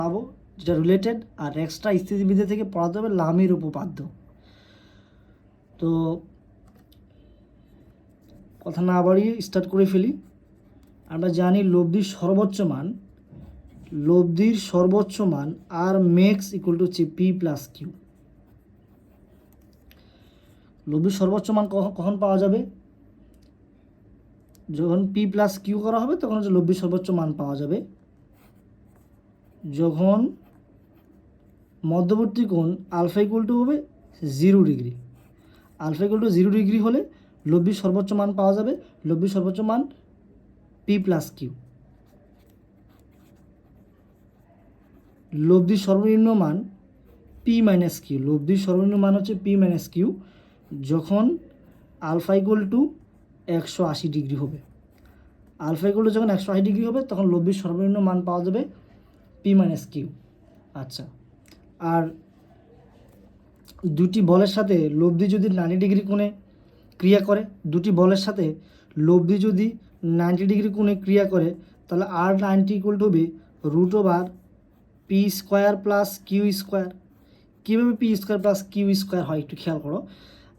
পাবো যেটা রিলেটেড, আর এক্সট্রা স্থিতিবিদ্যা থেকে পড়াতে হবে লামের উপপাদ্য। তো কথা না বাড়িয়ে স্টার্ট করে ফেলি। আমরা জানি লব্ধির সর্বোচ্চ মান আর ম্যাক্স ইকুয়াল টু হচ্ছে পি প্লাস কিউ। লব্ধির সর্বোচ্চ মান কখন পাওয়া যাবে? যখন পি প্লাস কিউ করা হবে তখন হচ্ছে লব্ধির সর্বোচ্চ মান পাওয়া যাবে। যখন মধ্যবর্তী কোণ আলফা ইকুয়াল টু হবে 0 degree. Alpha equal to 0 degree হলে লব্ধির সর্বোচ্চ মান পাওয়া যাবে। লব্ধির সর্বোচ্চ মান পি প্লাস কিউ। লব্ধির সর্বনিম্ন মান পি মাইনাস কিউ। লব্ধির সর্বনিম্ন মান হচ্ছে পি মাইনাস কিউ যখন আলফা ইকুয়াল টু 180 ডিগ্রি হবে। আলফা ইকুয়াল টু যখন 180 ডিগ্রি হবে তখন লব্ধির সর্বনিম্ন মান পাওয়া যাবে পি মাইনাস কিউ। আচ্ছা, আর দুটি বলের সাথে লব্ধি যদি 90 ডিগ্রি কোণে ক্রিয়া করে, দুটি বলের সাথে লব্ধি যদি 90 ডিগ্রি কোণে ক্রিয়া করে তাহলে আর 90 ইকুয়াল টু হবে root over P square plus Q square. কীভাবে p square plus Q square হয় একটু খেয়াল করো।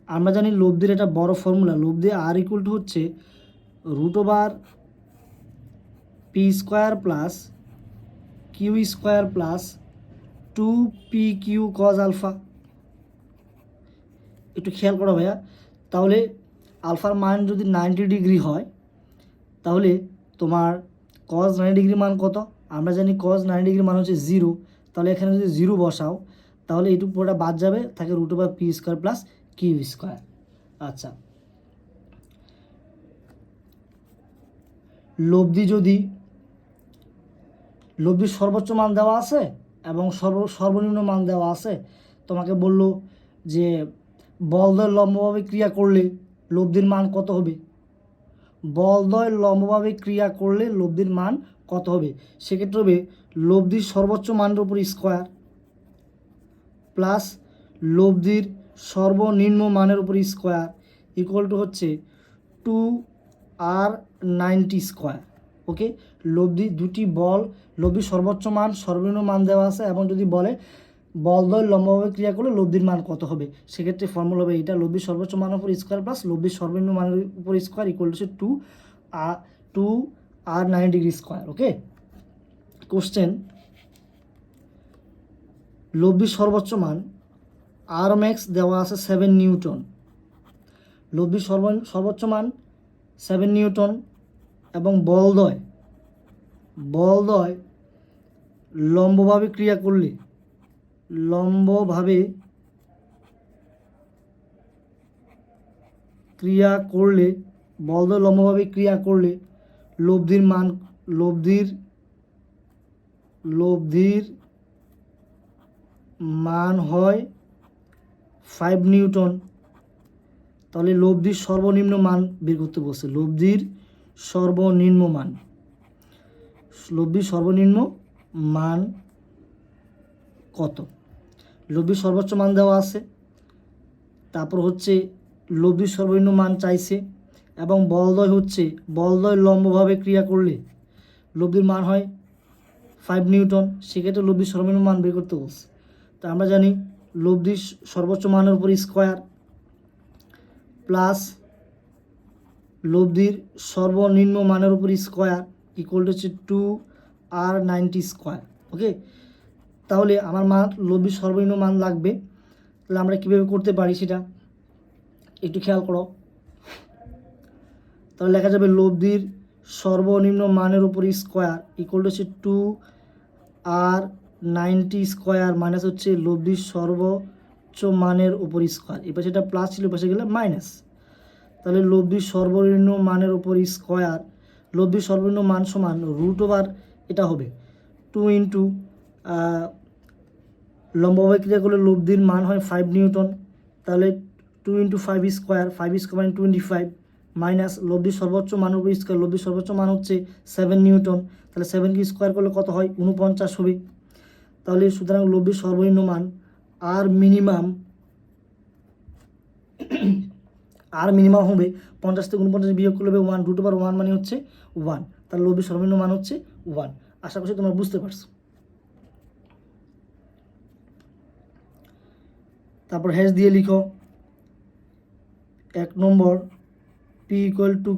আমরা জানি লব্ধির একটা বড় ফর্মুলা, লব্ধি আর ইকুয়াল টু হচ্ছে root over P square plus Q square plus 2 PQ cos alpha. একটু খেয়াল করো ভাইয়া, তাহলে আলফার মান যদি 90 ডিগ্রি হয় তাহলে তোমার কজ 90 ডিগ্রি মান কত? আমরা জানি কজ 90 ডিগ্রি মান হচ্ছে 0। তাহলে এখানে যদি 0 বসাও তাহলে এইটুকু পুরোটা বাদ যাবে, থাকে root over P square plus Q square. আচ্ছা, লব্ধির সর্বোচ্চ মান দেওয়া আছে এবং সর্বনিম্ন মান দেওয়া আছে। তোমাকে বললো যে বলদ্বয় লম্বভাবে ক্রিয়া করলে লব্ধির মান কত হবে? বলদ্বয় লম্বভাবে ক্রিয়া করলে লব্ধির মান কত হবে? সেক্ষেত্রে হবে লব্ধির সর্বোচ্চ মানের উপর স্কোয়ার প্লাস লব্ধির সর্বনিম্ন মানের উপর স্কোয়ার ইকুয়াল টু হচ্ছে 2R90 স্কোয়ার। ওকে, দুটি বল লব্ধির সর্বোচ্চ মান সর্বনিম্ন মান দেওয়া আছে এবং যদি বলে বলদ্বয় লম্বভাবে ক্রিয়া করলে লব্ধির মান কত হবে, সেক্ষেত্রে ফর্মুলা হবে এটা লব্ধির সর্বোচ্চ মানের উপর স্কোয়ার প্লাস লব্ধির সর্বনিম্ন মানের উপর square equal to 2R90 degree square. Okay, question, লব্ধির সর্বোচ্চ মান আর ম্যাক্স দেওয়া আছে 7 নিউটন। লব্ধির সর্বোচ্চ মান 7 নিউটন এবং বলদ্বয় লম্বভাবে ক্রিয়া করলে বলদ্বয় লম্বভাবে ক্রিয়া করলে লব্ধির মান হয় 5 নিউটন। তাহলে লব্ধির সর্বনিম্ন মান বের করতে বলছে। লব্ধির সর্বনিম্ন মান কত? লব্ধির সর্বোচ্চ মান দেওয়া আছে, তারপর হচ্ছে লব্ধির সর্বনিম্ন মান চাইছে এবং বলদ্বয় লম্বভাবে ক্রিয়া করলে লব্ধির মান হয় 5 নিউটন। সেক্ষেত্রে লব্ধির সর্বনিম্ন মান বের করতে বলছে। তা আমরা জানি লব্ধির সর্বোচ্চ মানের উপর স্কোয়ার প্লাস লব্ধির সর্বনিম্ন মানের উপর স্কোয়ার ইকুয়াল টু হচ্ছে 2R90 স্কোয়ার। ওকে, তাহলে আমার মান লব্ধির সর্বনিম্ন মান লাগবে। তাহলে আমরা কীভাবে করতে পারি সেটা একটু খেয়াল করো। তাহলে লেখা যাবে লব্ধির সর্বনিম্ন মানের উপর স্কোয়ার ইকুয়াল টু হচ্ছে 2R90 স্কোয়ার মাইনাস হচ্ছে লব্ধির সর্বোচ্চ মানের উপর স্কোয়ার। এবার সেটা প্লাস ছিল, পাশে গেলে মাইনাস। তাহলে লব্ধির সর্বনিম্ন মানের উপর স্কোয়ার, লব্ধির সর্বনিম্ন মান সমান রুট ওভার এটা হবে 2 ইন্টু লম্বভাবে ক্রিয়া করলে লব্ধির মান হয় 5 নিউটন। তাহলে 2 ইন্টু 5 স্কোয়ার, 5 স্কোয়ার মানে 25 মাইনাস লব্ধির সর্বোচ্চ মানের উপর স্কোয়ার, লব্ধির সর্বোচ্চ মান হচ্ছে 7 নিউটন। তাহলে 7কে স্কোয়ার করলে কত হয়? 49 হবে। তাহলে সুতরাং লব্ধির সর্বনিম্ন মান আর মিনিমাম হবে 50 থেকে 49 বিয়োগ করলে হবে 1, রুট ওভার 1 মানে হচ্ছে 1। তাহলে লব্ধির সর্বনিম্ন মান হচ্ছে 1। আশা করছি তোমরা বুঝতে পারছো। তারপর হ্যাশ দিয়ে লিখো 1 নম্বর পি ইকুয়াল টু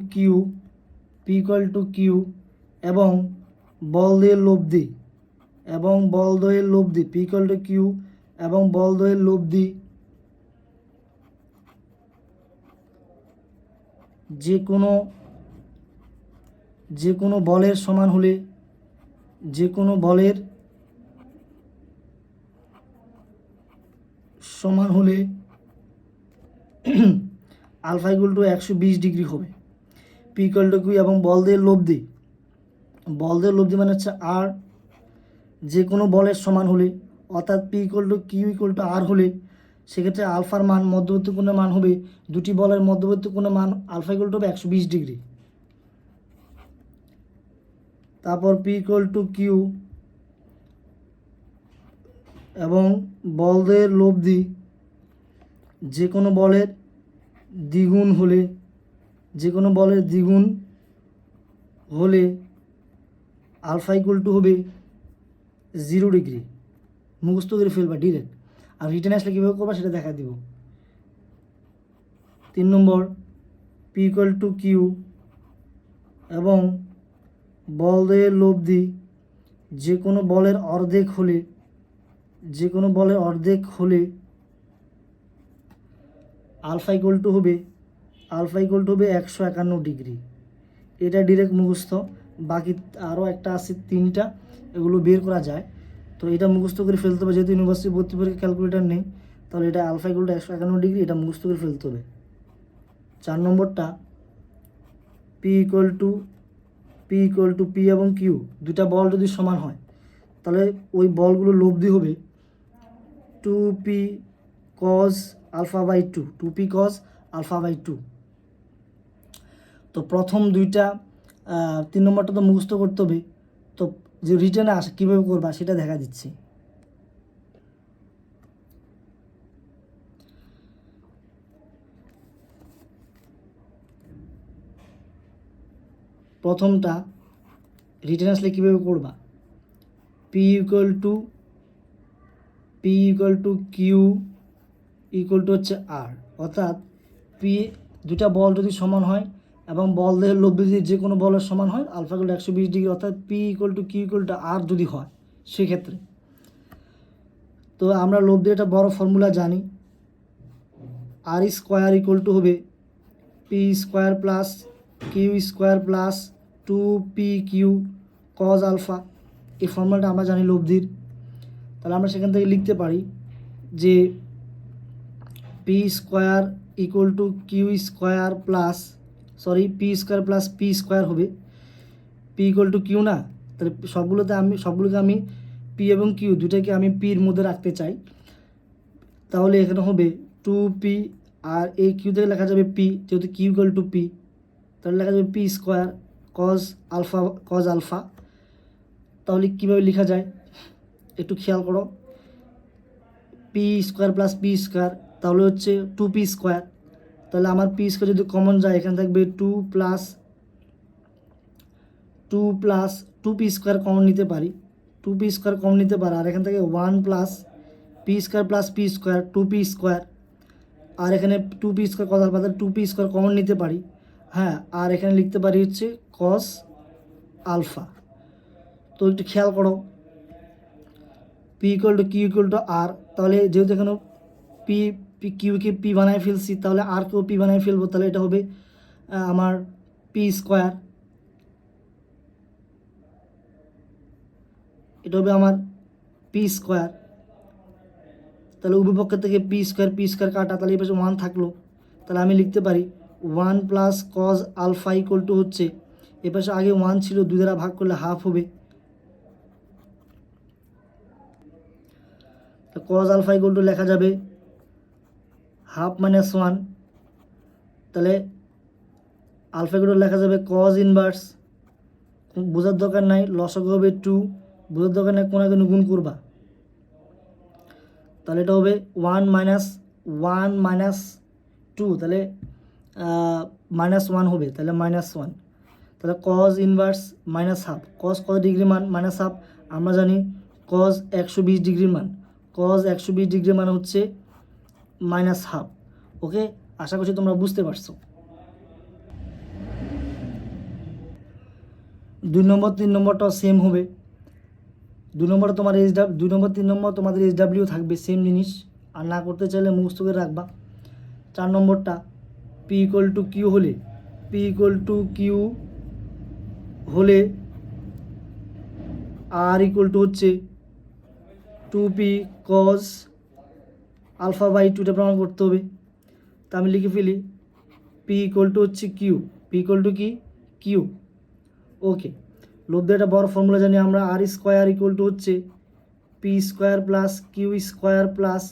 কিউ এবং বল দয়ের লব্ধি পি ইকুয়াল টু কিউ এবং বল দয়ের লব্ধি যে কোনো বলের সমান হলে আলফা ইকুয়াল টু 120 ডিগ্রি হবে। পি ইকুয়াল টু কিউ এবং বল দয়ের লব্ধি মানে হচ্ছে আর, যে কোনো বলের সমান হলে, অর্থাৎ p equal to Q equal to R হলে সেক্ষেত্রে আলফার মান, মধ্যবর্তী কোণের মান হবে, দুটি বলের মধ্যবর্তী কোণের মান আলফা ইকুয়াল টু হবে 120 ডিগ্রি। তারপর পি ইকুয়াল টু কিউ এবং বল দয়ের লব্ধি যে কোনো বলের দ্বিগুণ হলে আলফা ইকুয়াল টু হবে 0 ডিগ্রি। মুখস্থ করে ফেলবা ডিরেক্ট, আর রিটেন আসলে কীভাবে করবা সেটা দেখা দিব। 3 নম্বর পি ইকুয়াল টু কিউ এবং বল দয়ের লব্ধি যে কোনো বলের অর্ধেক হলে আলফা ইকুয়াল টু হবে 151 ডিগ্রি। এটা ডিরেক্ট মুখস্থ, বাকি আরও একটা আছে 3টা, এগুলো বের করা যায়। তো এটা মুখস্থ করে ফেলতে হবে, যেহেতু ইউনিভার্সিটি ভর্তি পরীক্ষা ক্যালকুলেটার নেই, তাহলে এটা আলফা ইকুয়াল টু 151 ডিগ্রি, এটা মুখস্থ করে ফেলতে হবে। 4 নম্বরটা পি ইকুয়াল টু পি এবং কিউ দুটা বল যদি সমান হয় তাহলে ওই বলগুলো লব্ধি হবে 2p cos alpha by 2। তো প্রথম দুইটা 3 নম্বরটা তো মুখস্থ করতে হবে। তো যে রিটেনে আসে কীভাবে করবা সেটা দেখা দিচ্ছি। প্রথমটা রিটেন আসলে কীভাবে করবা, P equal to Q equal to হচ্ছে আর, অর্থাৎ পি দুটা বল যদি সমান হয় এবং বল দেহের লব্ধি যে কোনো বলের সমান হয় আলফা ইকুয়াল টু 120 ডিগ্রি, অর্থাৎ p equal to Q equal to R যদি হয় সেক্ষেত্রে। তো আমরা লব্ধির একটা বড় ফর্মুলা জানি, আর স্কোয়ার ইকুয়াল টু হবে P square plus Q square plus 2p Q cos alpha. এই ফর্মুলাটা আমরা জানি লব্ধির। তাহলে আমরা সেখান থেকে লিখতে পারি যে P square equal to Q square plus P square হবে, পি ইকুয়াল টু কিউ না, তাহলে সবগুলোকে আমি পি এবং কিউ দুটাকে আমি পির মধ্যে রাখতে চাই। তাহলে এখানে হবে 2p, আর এই কিউ থেকে লেখা যাবে পি, যেহেতু কিউ ইকুয়াল টু পি, তাহলে লেখা যাবে পি স্কোয়ার কজ আলফা। তাহলে কীভাবে লেখা যায় একটু খেয়াল করো, P square plus P square তাহলে হচ্ছে 2p স্কোয়ার। তাহলে আমার পি স্কোয়ার যদি কমন যায় এখানে থাকবে 2 প্লাস 2p স্কোয়ার কমন নিতে পারি, 2p স্কোয়ার কমন নিতে পারি, আর এখান থেকে 1 plus P square 2p square, আর এখানে 2p স্কোয়ার কজ আলফা, তাহলে 2p স্কোয়ার কমন নিতে পারি। হ্যাঁ, আর এখানে লিখতে পারি হচ্ছে কজ আলফা। তো একটু খেয়াল করো, p equal to Q equal to R, তাহলে যেহেতু এখানে কিউকে পি বানায় ফেলছি, তাহলে আর কেও পি বানায় ফেলবো, তাহলে এটা হবে আমার পি স্কোয়ার, এটা হবে আমার পি স্কোয়ার। তাহলে উভয় পক্ষ থেকে পি স্কোয়ার কাটা, তাহলে এই পাশে 1 থাকলো, তাহলে আমি লিখতে পারি 1 plus cos alpha equal to হচ্ছে, এ পাশে আগে 1 ছিল, 2 দ্বারা ভাগ করলে হাফ হবে, কজ আলফা ইকুয়াল টু লেখা যাবে হাফ মাইনাস 1, তাহলে আলফা ইকুয়াল টু লেখা যাবে কজ ইনভার্স, বোঝার দরকার নাই, লসাগু হবে 2, বোঝার দরকার নাই, কোনাকে গুণ করবা, তাহলে এটা হবে 1 মাইনাস 2, তাহলে -1 হবে, তাহলে -1, তাহলে cos inverse minus half, cos কত ডিগ্রি মান মাইনাস হাফ, আমরা জানি কজ 120 ডিগ্রির মান, কজ 120 ডিগ্রি মান হচ্ছে মাইনাস হাফ। ওকে, আশা করছি তোমরা বুঝতে পারছো। 2 নম্বর 3 নম্বরটাও সেম হবে। 2 নম্বরে তোমার SW, 2 নম্বর 3 নম্বর তোমাদের SW থাকবে, সেম জিনিস। আর না করতে চাইলে মুখস্থ করে রাখবা। 4 নম্বরটা P ইকুয়াল টু কিউ হলে, P ইকুয়াল টু কিউ হলে R ইকুয়াল টু হচ্ছে 2P cos আলফা বাই 2টা প্রমাণ করতে হবে। তা আমি লিখে ফেলি P ইকুয়াল টু হচ্ছে কিউ, P ইকুয়াল টু কি কিউ। ওকে, লব্ধি একটা বড় ফর্মুলা জানি আমরা, আর স্কোয়ার ইকুয়াল টু হচ্ছে P square plus Q square plus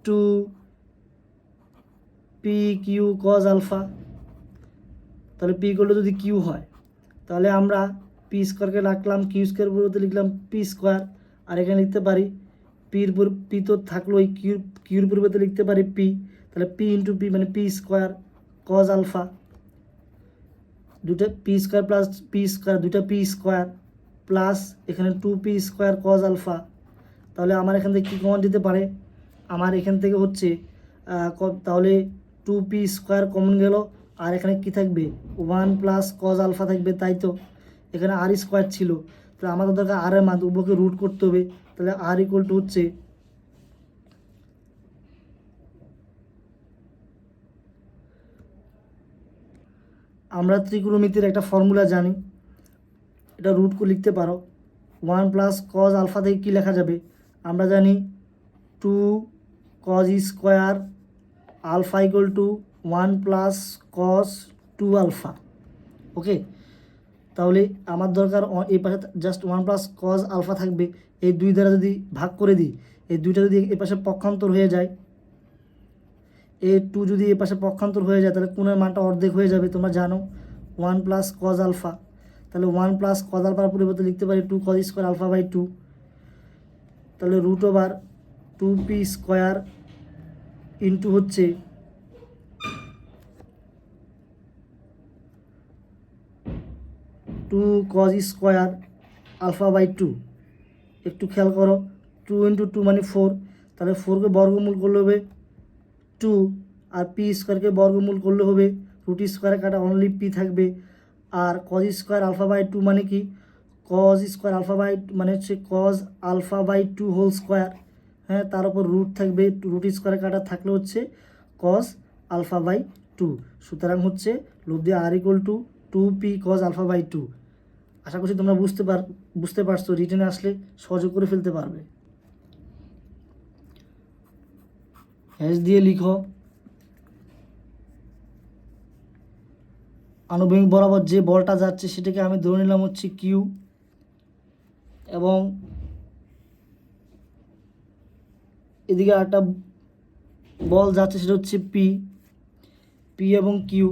2P Q cos alpha. তাহলে পি ইকুয়াল টু যদি কিউ হয় তাহলে আমরা পি স্কোয়ারকে রাখলাম, কিউ স্কোয়ার পরিবর্তে লিখলাম পি স্কোয়ার। আর এখানে লিখতে পারি পি তো থাকলো, এই কিউর পরিবর্তে লিখতে পারি পি। তাহলে পি ইন্টু পি মানে পি স্কোয়ার কজ আলফা, দুটো P square plus P square, দুটো পি স্কোয়ার প্লাস এখানে 2P স্কোয়ার কজ আলফা। তাহলে আমার এখান থেকে কী কমন দিতে পারে, আমার এখান থেকে হচ্ছে তাহলে 2P স্কোয়ার কমন গেল, আর এখানে কি থাকবে 1 প্লাস কজ আলফা থাকবে, তাই তো। এখানে আর স্কোয়ার ছিল, তাহলে আমাদের দরকার আর এর মান, উভয়কে রুট করতে হবে। তাহলে আর ইকুয়াল টু হচ্ছে আমরা ত্রিকোণমিতির একটা ফর্মুলা জানি, এটা রুট করে লিখতে পারো। 1 প্লাস কজ আলফা থেকে কী লেখা যাবে, আমরা জানি 2 cos square alpha equal to 1 plus cos 2 alpha. Okay, তাহলে আমার দরকার এই পাশে জাস্ট 1 প্লাস কজ আলফা থাকবে, এই 2 দ্বারা যদি ভাগ করে দিই, এই 2টা যদি এই পাশে পক্ষান্তর হয়ে যায়, এই 2 যদি এই পাশে পক্ষান্তর হয়ে যায় তাহলে কোণের মানটা অর্ধেক হয়ে যাবে, তোমরা জানো 1 প্লাস কজ আলফা। তাহলে 1 প্লাস কজ আলফার পরিবর্তে লিখতে পারি 2 কজ স্কোয়ার আলফা বাই 2। তাহলে root over 2P square into হচ্ছে 2 কজ স্কোয়ার আলফা বাই 2। একটু খেয়াল করো, 2 ইন্টু 2 মানে 4, তাহলে 4কে বর্গমূল করলে হবে 2, আর পি স্কোয়ারকে বর্গমূল করলে হবে রুট স্কোয়ারে কাটা অনলি পি থাকবে। আর কজ স্কোয়ার আলফা বাই 2 মানে কি, কজ স্কোয়ার আলফা বাই মানে হচ্ছে cos alpha by 2 whole square. হ্যাঁ, তার উপর রুট থাকবে, রুট স্কোয়ারে কাটা থাকলে হচ্ছে কজ আলফা বাই 2। সুতরাং হচ্ছে লব্ধি আর equal to 2P cos alpha by 2। আশা করছি তোমরা বুঝতে পারছো, রিটেনে আসলে সহযোগ করে ফেলতে পারবে। হ্যাশ দিয়ে লিখো আনুভূমিক বরাবর যে বলটা যাচ্ছে সেটাকে আমি ধরে নিলাম হচ্ছে কিউ, এবং এদিকে একটা বল যাচ্ছে সেটা হচ্ছে পি। পি এবং কিউ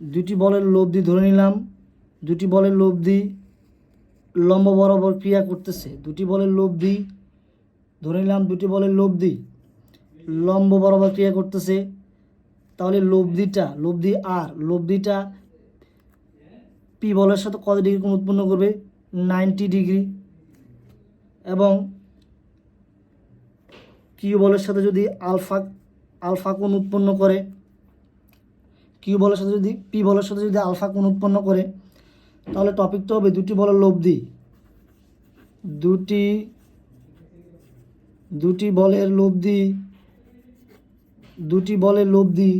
দুটি বলের লব্ধি ধরে নিলাম, দুটি বলের লব্ধি লম্ব বরাবর ক্রিয়া করতেছে। দুটি বলের লব্ধি ধরে নিলাম, দুটি বলের লব্ধি লম্ব বরাবর ক্রিয়া করতেছে। তাহলে লব্ধিটা পি বলের সাথে কত ডিগ্রি কোণ উৎপন্ন করবে, 90 ডিগ্রি। এবং কিউ বলের সাথে যদি আলফা কোণ উৎপন্ন করে, কিউ বলের সাথে যদি পি বলের সাথে যদি আলফা কোণ উৎপন্ন করে, তাহলে টপিকটা হবে দুটি বলের লব্ধি, দুটি বলের লব্ধি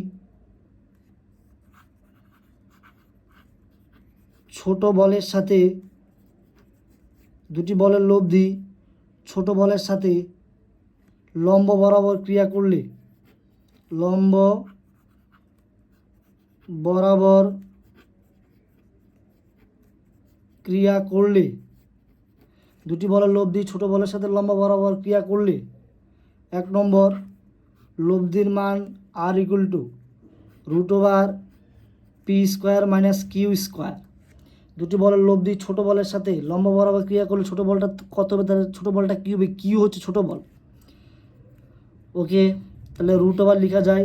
ছোট বলের সাথে, দুটি বলের লব্ধি ছোট বলের সাথে লম্ব বরাবর ক্রিয়া করলে, লম্ব বরাবর ক্রিয়া করলে, দুটি বলের লব্ধি ছোট বলের সাথে লম্ব বরাবর ক্রিয়া করলে, 1 নম্বর লব্ধির মান R equal to root over P square minus Q square. দুটি বলের লব্ধি ছোট বলের সাথে লম্ব বরাবর ক্রিয়া করলে ছোট বলটা কত হবে, তাহলে ছোট বলটা কী হবে, কিউ হচ্ছে ছোট বল। ওকে, তাহলে রুট ওভার লেখা যায়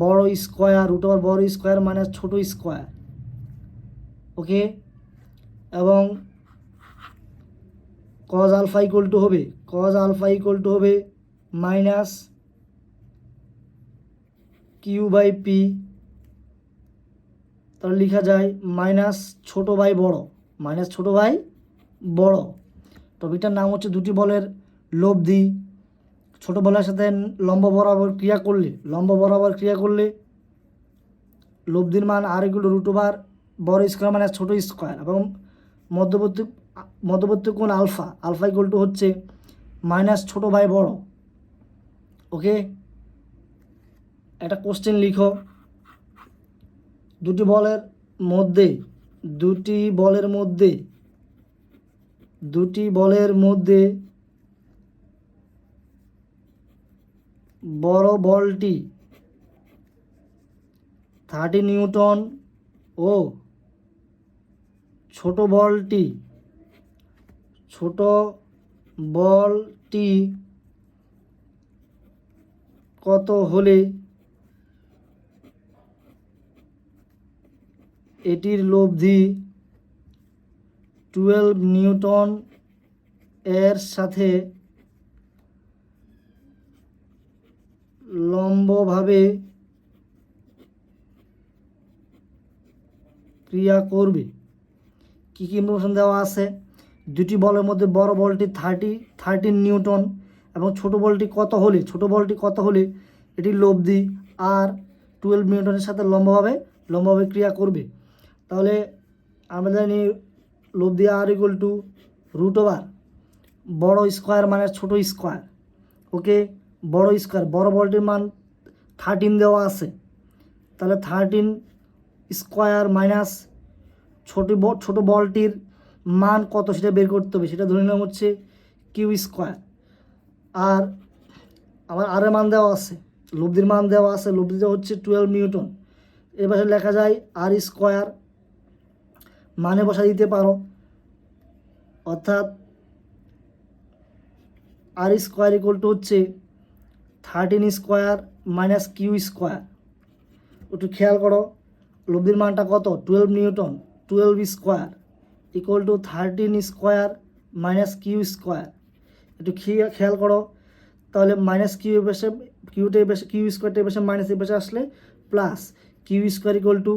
বড় স্কোয়ার, রুট ওভার বড় স্কোয়ার মাইনাস ছোট স্কোয়ার। ওকে, এবং কজ আলফা ইকুয়াল টু হবে মাইনাস কিউ বাই পি, তাহলে লেখা যায় মাইনাস ছোটো বাই বড়, মাইনাস ছোটো বাই বড়। টপিকটার নাম হচ্ছে দুটি বলের লব্ধি। ছোটো বলের সাথে লম্ব বরাবর ক্রিয়া করলে লব্ধির মান R equal to root over বড় স্কোয়ার মাইনাস ছোটো স্কোয়ার, এবং মধ্যবর্তী কোণ আলফা ইকুয়াল টু হচ্ছে মাইনাস ছোটো বাই বড়। ওকে, একটা কোশ্চেন লিখো, দুটি বলের মধ্যে বড় বলটি 30 নিউটন ও ছোট বলটি কত হলে এটির লব্ধি 12 নিউটন এর সাথে লম্বভাবে ক্রিয়া করবে। কী কী ইনফরমেশন দেওয়া আছে? দুটি বলের মধ্যে বড় বলটি 13 নিউটন এবং ছোট বলটি কত হলে এটির লব্ধি আর 12 নিউটনের সাথে লম্বভাবে ক্রিয়া করবে। তাহলে আমরা জানি লব্ধি আর ইকুয়াল টু রুট ওভার বড় স্কোয়ার মানে ছোট স্কোয়ার। ওকে, বড় স্কোয়ার, বড় বলটির মান 13 দেওয়া আছে, তাহলে 13 স্কোয়ার মাইনাস ছোট বলটির মান কত সেটা বের করতে হবে, সেটা ধরে নিলাম হচ্ছে কিউ স্কোয়ার। আর আমার আর এর মান দেওয়া আছে, লব্ধির মান দেওয়া আছে, লব্ধিটা হচ্ছে 12 নিউটন। এবার লেখা যায় আর স্কোয়ার, মানে বসা দিতে পারো, অর্থাৎ আর স্কোয়ার ইকুয়াল টু হচ্ছে 13 স্কোয়ার মাইনাস কিউ স্কোয়ার। একটু খেয়াল করো, লব্ধির মানটা কত? 12 newton, 12 square equal to 13 square minus Q square. একটু খেয়াল করো, তাহলে মাইনাস কিউ স্কোয়ারটা এবার মাইনাস এবার আসলে plus Q square equal to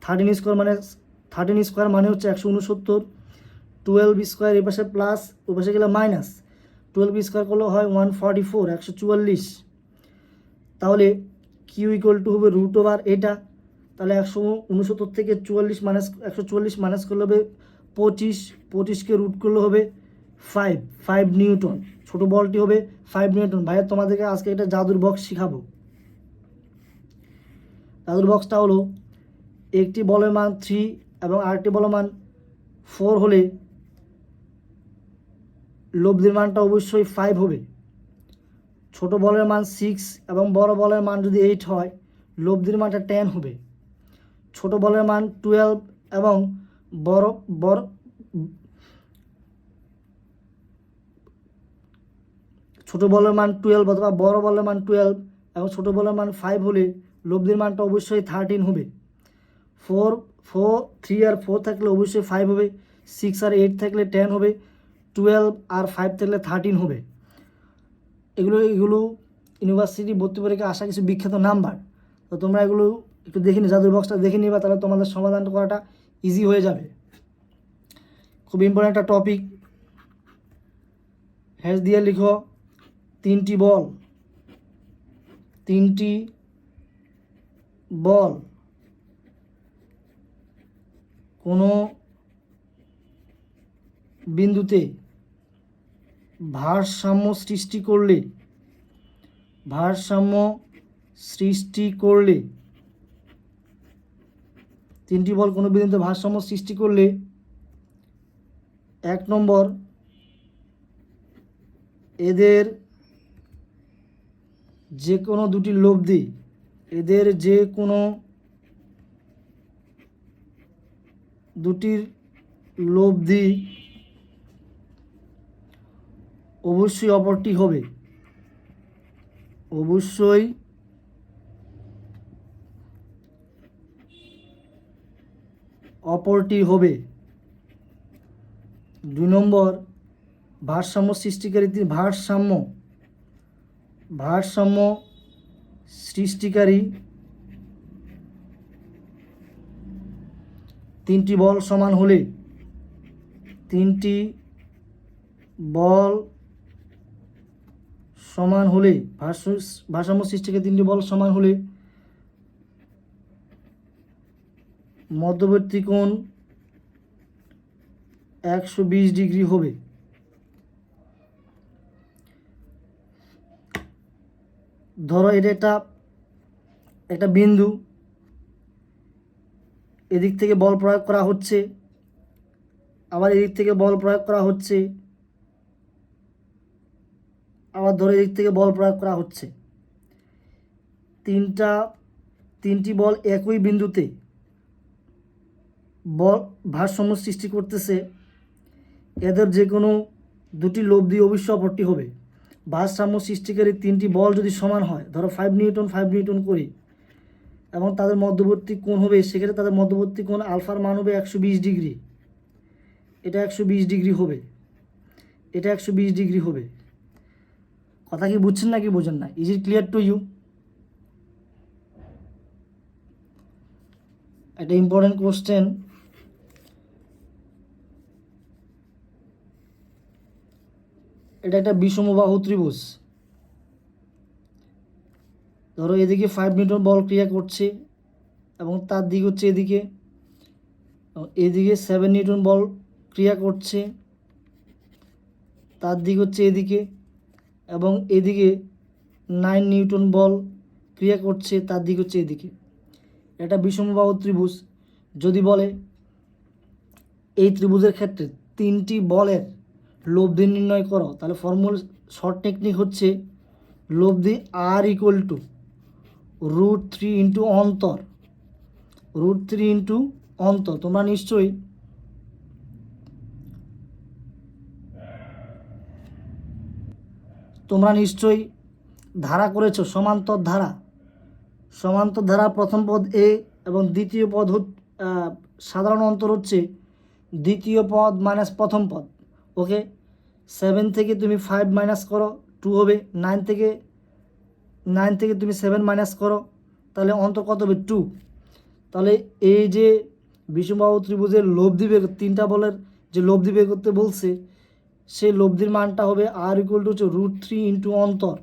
13 square মানে 13 স্কোয়ার মানে হচ্ছে 169, 12 স্কোয়ার এ পাশে প্লাস ও পাশে গেলে মাইনাস, 12 স্কোয়ার করলে হয় 144, 144। তাহলে কিউ ইকুয়াল টু হবে রুট ওভার এটা, তাহলে 169 থেকে 144 মাইনাস করলে হবে 25, 25কে রুট করলে হবে 5 নিউটন। ছোটো বলটি হবে 5 নিউটন। ভাইয়া তোমাদেরকে আজকে এটা জাদুর বক্স শিখাবো। জাদুর বক্সটা হলো, একটি বলের মান 3 এবং আরেকটি বলের মান 4 হলে লব্ধির মানটা অবশ্যই 5 হবে। ছোট বলের মান 6 এবং বড় বলের মান যদি 8 হয় লব্ধির মানটা 10 হবে। ছোট বলের মান 12 এবং ছোট বলের মান 12 অথবা বড় বলের মান 12 এবং ছোট বলের মান 5 হলে লব্ধির মানটা অবশ্যই 13 হবে। 3 আর 4 থাকলে অবশ্যই 5 হবে, 6 আর 8 থাকলে 10 হবে, 12 আর 5 থাকলে 13 হবে। এগুলো ইউনিভার্সিটি ভর্তি পরীক্ষা আসা কিছু বিখ্যাত নাম্বার। তো তোমরা এগুলো একটু দেখে নি, জাদুর বক্সটা দেখে নিবা, তাহলে তোমাদের সমাধান করাটা ইজি হয়ে যাবে। খুব ইম্পর্টেন্ট একটা টপিক। হ্যাশ দিয়ে লিখো, তিনটি বল কোনো বিন্দুতে ভারসাম্য সৃষ্টি করলে তিনটি বল কোনো বিন্দুতে ভারসাম্য সৃষ্টি করলে 1 নম্বর, এদের যে কোনো দুটি লব্ধি অবশ্যই অপরটি হবে। 2 নম্বর, ভারসাম্য সৃষ্টিকারী তিনটি বল সমান হলে ভারসাম্য সৃষ্টিকে তিনটি বল সমান হলে মধ্যবর্তী কোণ 120 ডিগ্রি হবে। ধরো এটা একটা বিন্দু, এদিক থেকে বল প্রয়োগ করা হচ্ছে, আবার এদিক থেকে বল প্রয়োগ করা হচ্ছে, আবার ধরো এদিক থেকে বল প্রয়োগ করা হচ্ছে। তিনটি বল একই বিন্দুতে বল ভারসাম্য সৃষ্টি করতেছে, এদের যে কোনো দুটি লব্ধি অবশ্যই অপরটি হবে। ভারসাম্য সৃষ্টিকারী তিনটি বল যদি সমান হয়, ধরো 5 নিউটন করি, এবং তাদের মধ্যবর্তী কোণ হবে, সেক্ষেত্রে তাদের মধ্যবর্তী কোণ আলফার মান হবে 120 ডিগ্রি। এটা 120 ডিগ্রি হবে, এটা 120 ডিগ্রি হবে। কথা কি বুঝছেন না কি বোঝেন না? Is it clear to you? একটা ইম্পর্টেন্ট কোশ্চেন। এটা একটা বিষমবাহু ত্রিভুজ। ধরো এদিকে 5 নিউটন বল ক্রিয়া করছে এবং তার দিক হচ্ছে এদিকে, এদিকে 7 নিউটন বল ক্রিয়া করছে, তার দিক হচ্ছে এদিকে, এবং এদিকে 9 নিউটন বল ক্রিয়া করছে, তার দিক হচ্ছে এদিকে। এটা বিষমবাহু ত্রিভুজ। যদি বলে এই ত্রিভুজের ক্ষেত্রে তিনটি বলের লব্ধি নির্ণয় করো, তাহলে শর্ট টেকনিক হচ্ছে লব্ধি আর ইকুয়াল টু √3 ইন্টু অন্তর, √3 ইন্টু অন্তর। তোমরা নিশ্চয়ই ধারা করেছো, সমান্তর ধারা প্রথম পদ এ এবং দ্বিতীয় পদ সাধারণ অন্তর হচ্ছে দ্বিতীয় পদ মাইনাস প্রথম পদ। ওকে, 7 থেকে তুমি 5 মাইনাস করো, 2 হবে। 9 থেকে তুমি 7 মাইনাস করো, তাহলে অন্তর কত হবে? 2। তাহলে এই যে বিষমবাহু ত্রিভুজের লব্ধি বের, তিনটা বলের যে লব্ধি বের করতে বলছে, সেই লব্ধির মানটা হবে আর ইকুয়াল টু হচ্ছে √3 ইন্টু অন্তর।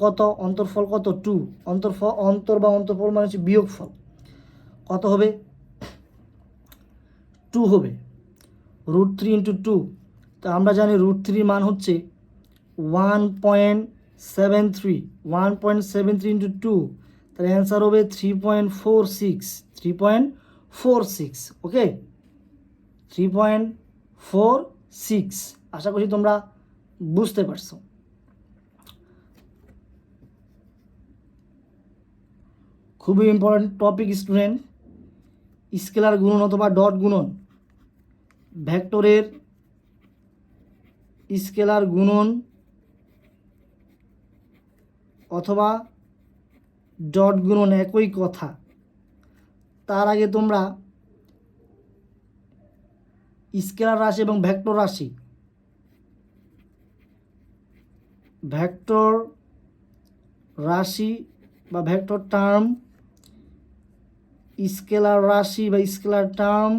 কত? অন্তরফল কত? 2। অন্তরফল মানে হচ্ছে বিয়োগফল। কত হবে? 2 হবে। √3 ইন্টু 2, তো আমরা জানি √3 মান হচ্ছে 1.73 ইন্টু 2, তাহলে অ্যান্সার হবে 3.46। ওকে, 3.46। আশা করি তোমরা বুঝতে পারছো। খুবই ইম্পর্টেন্ট টপিক স্টুডেন্ট। স্কেলার গুণন অথবা ডট গুণন, ভেক্টরের স্কেলার গুণন অথবা ডট গুণন একই কথা। তার আগে তোমরা স্কেলার রাশি এবং ভেক্টর রাশি বা ভেক্টর টার্ম, স্কেলার রাশি বা স্কেলার টার্ম,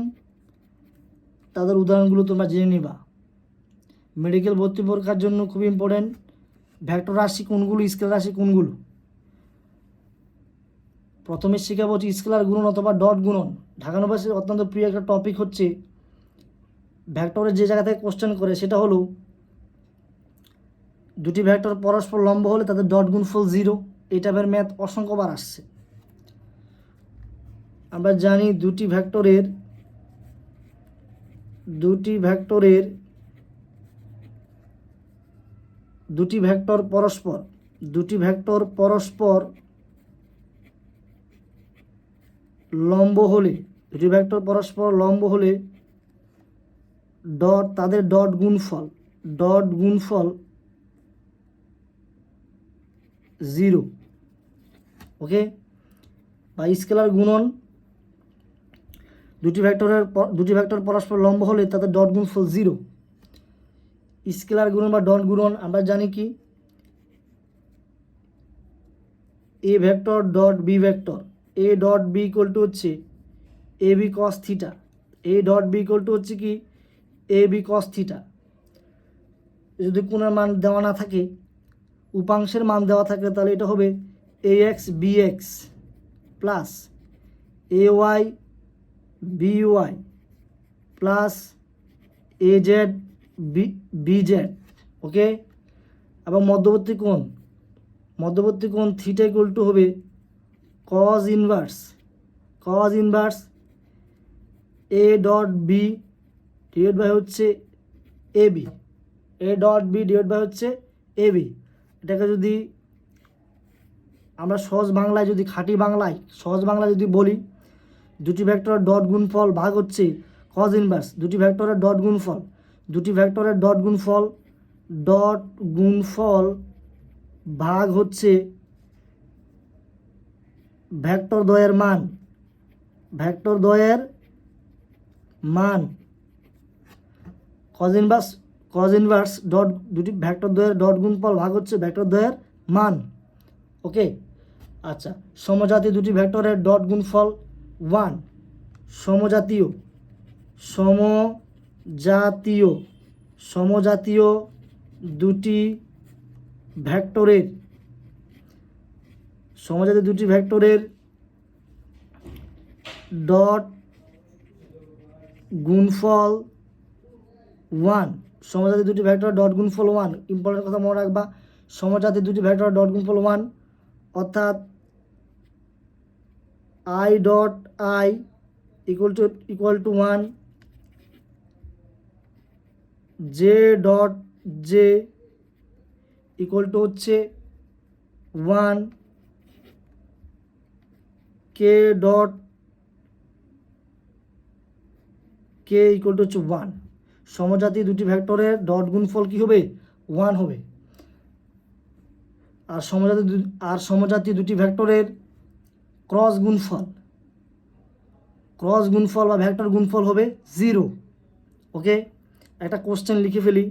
তাদের উদাহরণগুলো তোমরা জেনে নিবা। মেডিকেল ভর্তি পরীক্ষার জন্য খুব ইম্পর্টেন্ট। ভেক্টর রাশি কোনগুলো, স্কেলার রাশি কোনগুলো? প্রথমে শেখাবো হচ্ছে স্কেলার গুণন অথবা ডট গুণন। ঢাকা ইউনিভার্সিটির অত্যন্ত প্রিয় একটা টপিক হচ্ছে। ভেক্টরের যে জায়গা থেকে কোশ্চেন করে সেটা হলো দুটি ভেক্টর পরস্পর লম্ব হলে তাদের ডট গুণফল 0। এই টাইপের ম্যাথ অসংখ্যবার আসছে। আমরা জানি দুটি ভেক্টর পরস্পর লম্ব হলে, তাদের ডট গুণফল 0। ওকে, বা স্কেলার গুণন, দুটি ভেক্টর পরস্পর লম্ব হলে তাদের ডট গুণফল 0। স্কেলার গুণন বা ডট গুণন আমরা জানি কি, A vector dot B vector, A dot B equal to হচ্ছে A B cos theta, A dot B equal to হচ্ছে কি এ বি কস থিটা। যদি কোণের মান দেওয়া না থাকে, উপাংশের মান দেওয়া থাকে, তাহলে এটা হবে A x B x plus A y B y plus A z B z. Okay, এবং মধ্যবর্তী কোণ থিটা ইকুয়াল টু হবে cos inverse A dot B divide by হচ্ছে A B, A dot B divide by হচ্ছে A B. এটাকে যদি আমরা সহজ বাংলায় যদি বলি, দুটি ভেক্টরের ডট গুণফল ভাগ হচ্ছে কজ ইনভার্স, দুটি ভেক্টরের ডট গুণফল ভাগ হচ্ছে ভেক্টর দ্বয়ের মান, কজ ইনভার্স ডট দুটি ভেক্টর দ্বয়ের ডট গুণফল ভাগ হচ্ছে ভেক্টর দ্বয়ের মান। ওকে, আচ্ছা, সমজাতীয় দুটি ভেক্টরের ডট গুণফল 1, সমজাতীয় দুটি ভেক্টরের ডট গুণফল 1, সমজাতীয় দুটি ভেক্টরের ডট গুণফল 1। ইম্পর্টেন্ট কথা মনে রাখবা, সমজাতীয় দুটি ভেক্টরের ডট গুণফল 1, অর্থাৎ I dot I equal to 1, J dot J equal to হচ্ছে 1, কে ডট কে ইকুয়াল টু হচ্ছে 1। সমজাতীয় দুটি ভেক্টরের ডট গুণফল কি হবে? 1 হবে। আর সমজাতীয় দুটি ভেক্টরের ক্রস গুণফল বা ভেক্টর গুণফল হবে 0। ওকে, একটা কোশ্চেন লিখে ফেলি,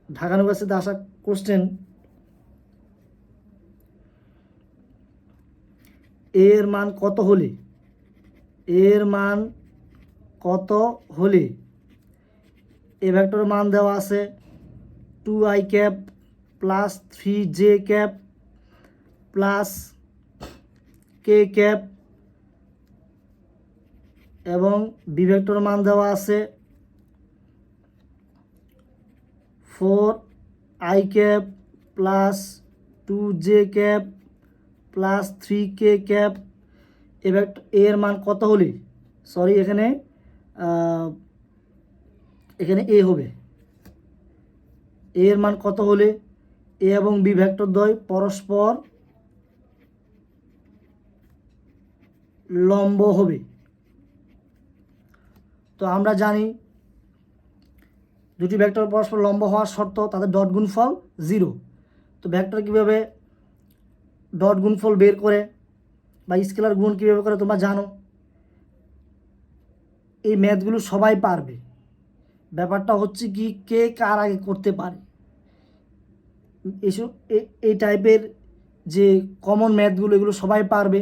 ঢাকা ইউনিভার্সিটিতে আসা কোশ্চেন। এর মান কত হলে এ ভেক্টরের মান দেওয়া আছে 2i cap plus 3j cap plus K cap, এবং বি ভেক্টরের মান দেওয়া আছে 4i cap plus 2j cap plus 3k cap. এর মান কত হলে, সরি এখানে এ হবে, এর মান কত হলে এ এবং বি ভেক্টর দ্বয় পরস্পর লম্ব হবে। তো আমরা জানি দুটি ভেক্টর পরস্পর লম্ব হওয়ার শর্ত তাদের ডট গুণফল 0। তো ভেক্টর কীভাবে ডট গুণফল বের করে বা স্কেলার গুণ কীভাবে করে তোমরা জানো, এই ম্যাথগুলো সবাই পারবে। ব্যাপারটা হচ্ছে কি, কে কার আগে করতে পারে। এসব এই টাইপের যে কমন ম্যাথগুলো এগুলো সবাই পারবে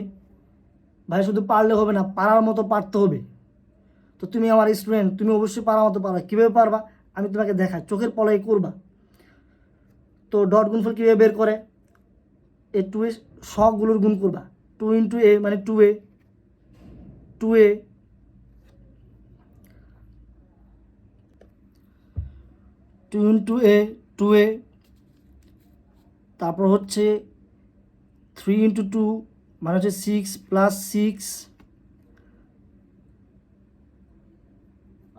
ভাই, শুধু পারলে হবে না, পারার মতো পারতে হবে। তো তুমি আমার স্টুডেন্ট, তুমি অবশ্যই পারার মতো পারবা। কীভাবে পারবা আমি তোমাকে দেখাই, চোখের পলকে করবা। তো ডট গুণফল কীভাবে বের করে, এ 2 সবগুলোর গুণ করবা, 2 ইন্টু এ মানে 2a 2 ইন্টু এ 2a, তারপর হচ্ছে 3 ইন্টু 2 মানে হচ্ছে 6 প্লাস 6,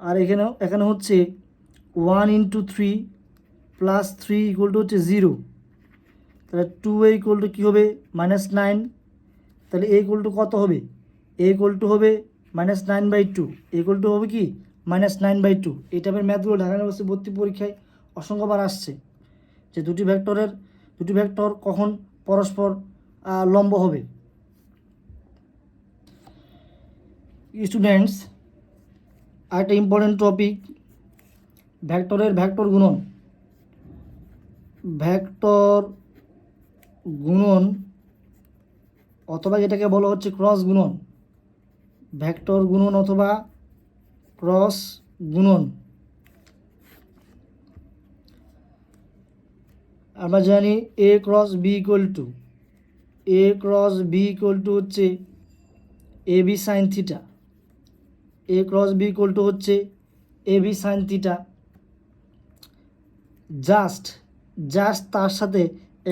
আর এখানে হচ্ছে 1 ইন্টু 3 প্লাস 3 ইকুয়াল টু হচ্ছে 0। তাহলে 2a ইকুয়াল টু কী হবে? -9। তাহলে এ ইকুয়াল টু কত হবে? এ ইকুয়াল টু হবে -9/2। ইকুয়াল টু হবে কি -9/2। এই টাইপের ম্যাথগুলো ঢাকা ইউনিভার্সিটি ভর্তি পরীক্ষায় অসংখ্যবার আসছে, যে দুটি ভেক্টর কখন পরস্পর লম্ব হবে। স্টুডেন্টস, আরেকটা ইম্পর্টেন্ট টপিক, ভেক্টর গুণন অথবা এটাকে বলা হচ্ছে ক্রস গুণন। ভেক্টর গুণন অথবা ক্রস গুণন। আমরা জানি A cross B equal to হচ্ছে A B sine theta. A cross B equal to হচ্ছে A B sine theta. Just তার সাথে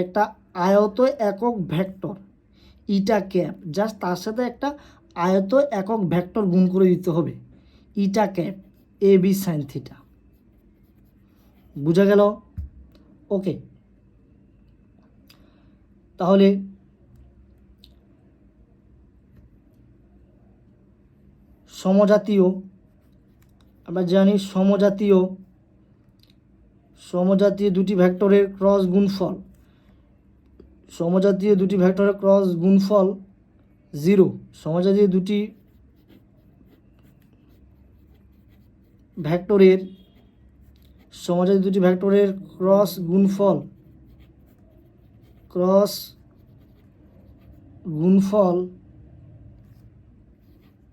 একটা আয়ত একক ভেক্টর ইটা ক্যাপ, জাস্ট তার সাথে একটা আয়ত একক ভেক্টর গুণ করে দিতে হবে, ইটা ক্যাপ এ বি সাইন থিটা। বুঝা গেল? ওকে, তাহলে সমজাতীয়, আমরা জানি সমজাতীয় দুটি ভেক্টরের ক্রস গুণফল, সমজাতীয় দুটি ভেক্টরের ক্রস গুণফল 0। সমজাতীয় দুটি ভেক্টরের ক্রস গুণফল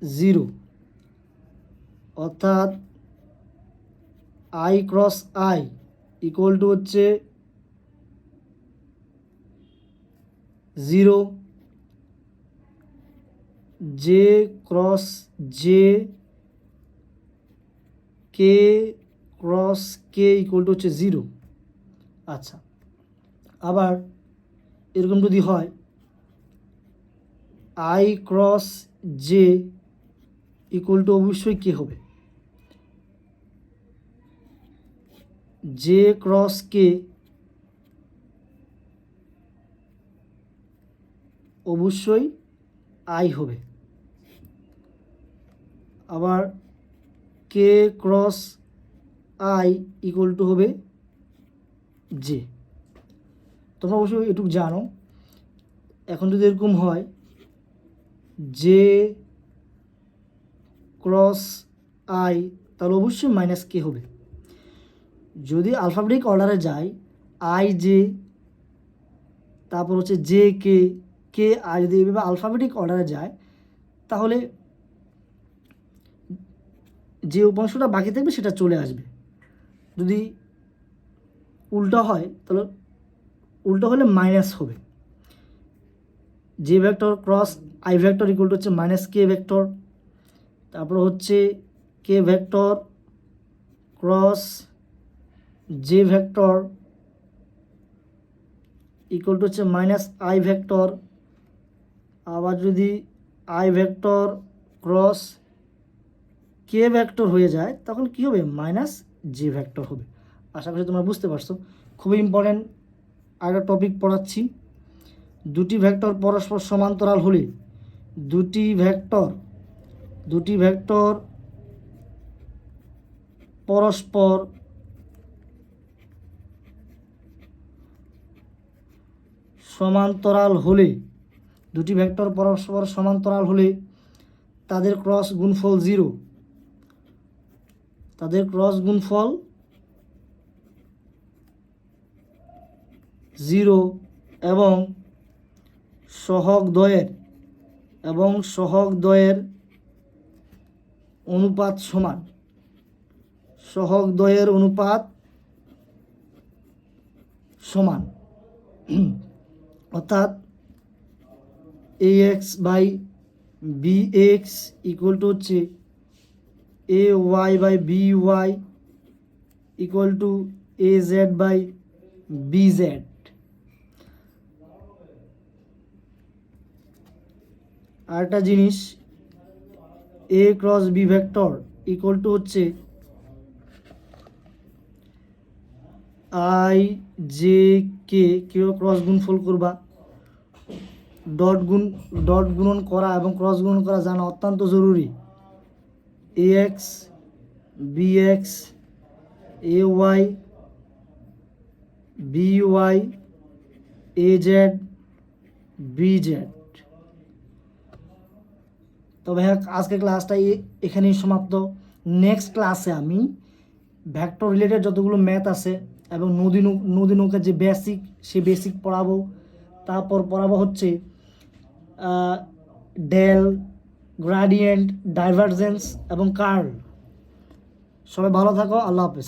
0, অর্থাৎ I cross I equal to হচ্ছে 0, J cross J, K cross K equal to হচ্ছে 0। আচ্ছা, আবার এরকম যদি হয় I cross J equal to অবশ্যই কে হবে, জে ক্রস কে অবশ্যই আই হবে। আবার কে ক্রস আই ইকুয়াল টু হবে জে। তোমরা অবশ্যই এটুকু জানো। এখন যদি এরকম হয় জে ক্রস আই, তাহলে অবশ্যই মাইনাস কে হবে। যদি আলফাবেটিক অর্ডারে যায় আই জে, তারপর হচ্ছে জে কে, কে আই, যদি এভাবে আলফাবেটিক অর্ডারে যায় তাহলে যে উপাংশটা বাকি থাকবে সেটা চলে আসবে। যদি উল্টো হয় তাহলে উল্টো হলে মাইনাস হবে। J vector cross I vector equal to হচ্ছে মাইনাস কে ভেক্টর, তারপর হচ্ছে K vector cross J vector equal to হচ্ছে মাইনাস আই ভেক্টর। আবার যদি I vector cross K vector হয়ে যায় তখন কি হবে, মাইনাস জে ভেক্টর হবে। আশা করি তোমরা বুঝতে পারছো। খুবই ইম্পর্টেন্ট আরেকটা টপিক পড়াচ্ছি। দুটি ভেক্টর পরস্পর সমান্তরাল হলে দুটি ভেক্টর পরস্পর সমান্তরাল হলে তাদের ক্রস গুণফল 0, তাদের ক্রস গুণফল 0 এবং সহগ দ্বয়ের অনুপাত সমান, অর্থাৎ ax by bx equal to হচ্ছে ay by by equal to az by bz। আরেকটা জিনিস, a cross B vector equal to হচ্ছে আই জে কে, কেউ ক্রস গুণফল করবা, ডট গুণন করা এবং ক্রস গুণন করা জানা অত্যন্ত জরুরি। ax bx ay by az bz। তবে হ্যাঁ, আজকের ক্লাসটা এখানেই সমাপ্ত। নেক্সট ক্লাসে আমি ভেক্টর রিলেটেড যতগুলো ম্যাথ আছে এবং নদী নৌকার যে বেসিক পড়াবো। তারপর পড়াবো হচ্ছে ডেল গ্রাডিয়েন্ট, ডাইভারজেন্স এবং কার্ল। সবাই ভালো থাকো, আল্লাহ হাফেজ।